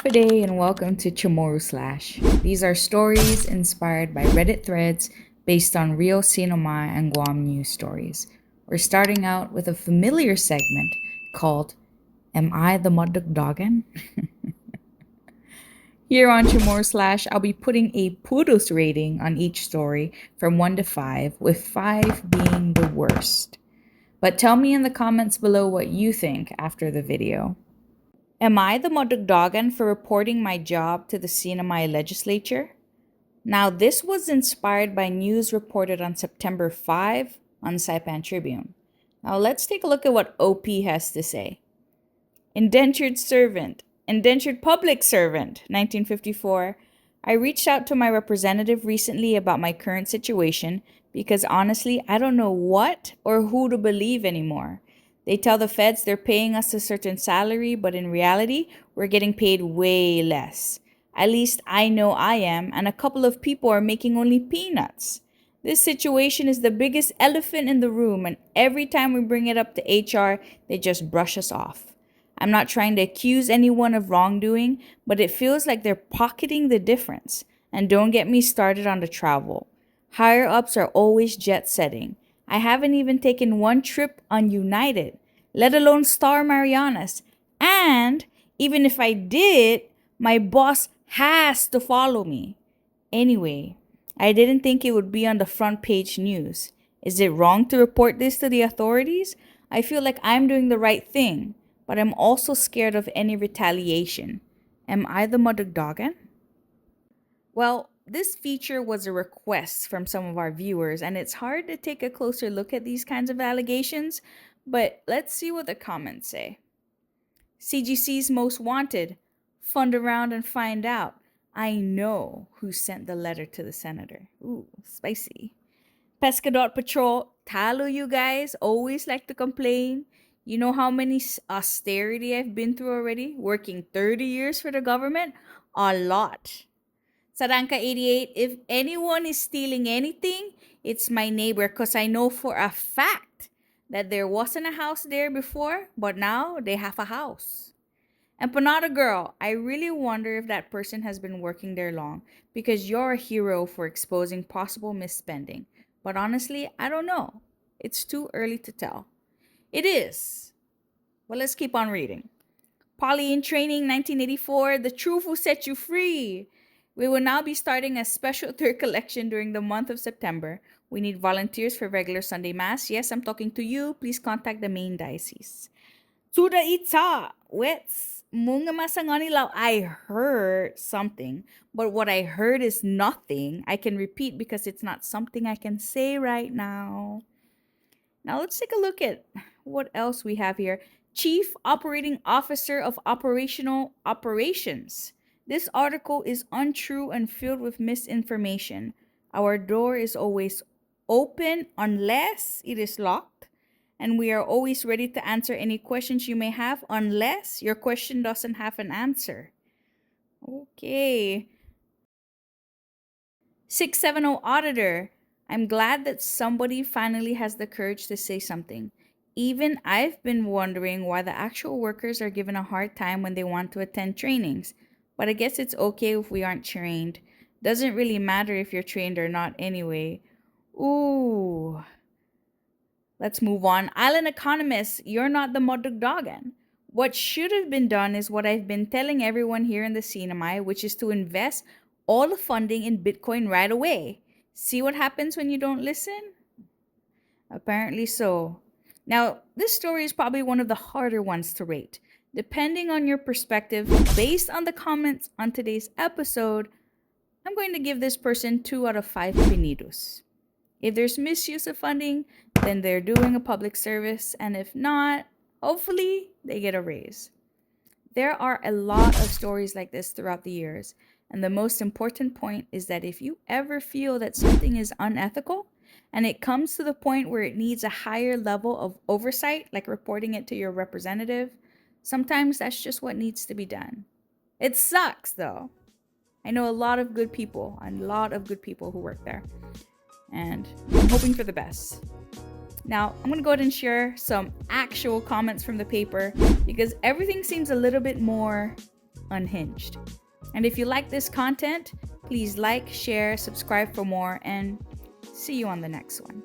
Good day and welcome to Chamorro Slash. These are stories inspired by Reddit threads based on real Sinoma and Guam news stories. We're starting out with a familiar segment called Am I the Maddok Daggan? Here on Chamorro Slash, I'll be putting a Pudos rating on each story from 1 to 5, with 5 being the worst. But tell me in the comments below what you think after the video. Am I the Maddok Daggan for reporting my job to the Sinamay legislature? Now, this was inspired by news reported on September 5 on Saipan Tribune. Now, let's take a look at what OP has to say. Indentured public servant, 1954. I reached out to my representative recently about my current situation because honestly, I don't know what or who to believe anymore. They tell the feds they're paying us a certain salary, but in reality, we're getting paid way less. At least I know I am, and a couple of people are making only peanuts. This situation is the biggest elephant in the room, and every time we bring it up to HR, they just brush us off. I'm not trying to accuse anyone of wrongdoing, but it feels like they're pocketing the difference. And don't get me started on the travel. Higher ups are always jet setting. I haven't even taken one trip on United, let alone Star Marianas. And even if I did, my boss has to follow me. Anyway, I didn't think it would be on the front page news. Is it wrong to report this to the authorities? I feel like I'm doing the right thing, but I'm also scared of any retaliation. Am I the Maddok Daggan? Well, this feature was a request from some of our viewers, and it's hard to take a closer look at these kinds of allegations, but let's see what the comments say. CGC's most wanted. Fund around and find out. I know who sent the letter to the senator. Ooh, spicy. Pescador Patrol. Talo, you guys always like to complain. You know how many austerity I've been through already? Working 30 years for the government? A lot. Saranka 88, if anyone is stealing anything, it's my neighbor because I know for a fact that there wasn't a house there before, but now they have a house. Empanada Girl, I really wonder if that person has been working there long because you're a hero for exposing possible misspending. But honestly, I don't know. It's too early to tell. It is. Well, let's keep on reading. Polly in Training 1984, the truth will set you free. We will now be starting a special third collection during the month of September. We need volunteers for regular Sunday Mass. Yes, I'm talking to you. Please contact the main diocese. Tuda Itza, wets, munga masanganilaw. I heard something, but what I heard is nothing I can repeat because it's not something I can say right now. Now let's take a look at what else we have here. Chief Operating Officer of Operational Operations. This article is untrue and filled with misinformation. Our door is always open unless it is locked, and we are always ready to answer any questions you may have unless your question doesn't have an answer. Okay. 670 Auditor. I'm glad that somebody finally has the courage to say something. Even I've been wondering why the actual workers are given a hard time when they want to attend trainings. But I guess it's okay if we aren't trained. Doesn't really matter if you're trained or not anyway. Ooh. Let's move on. Island Economist, you're not the Maddok Daggan. What should have been done is what I've been telling everyone here in the Sinamay, which is to invest all the funding in Bitcoin right away. See what happens when you don't listen? Apparently so. Now, this story is probably one of the harder ones to rate. Depending on your perspective, based on the comments on today's episode, I'm going to give this person 2 out of 5 pinitos. If there's misuse of funding, then they're doing a public service, and if not, hopefully they get a raise. There are a lot of stories like this throughout the years, and the most important point is that if you ever feel that something is unethical, and it comes to the point where it needs a higher level of oversight, like reporting it to your representative, sometimes that's just what needs to be done. It sucks, though. I know a lot of good people who work there, and I'm hoping for the best. Now, I'm going to go ahead and share some actual comments from the paper because everything seems a little bit more unhinged. And if you like this content, please like, share, subscribe for more, and see you on the next one.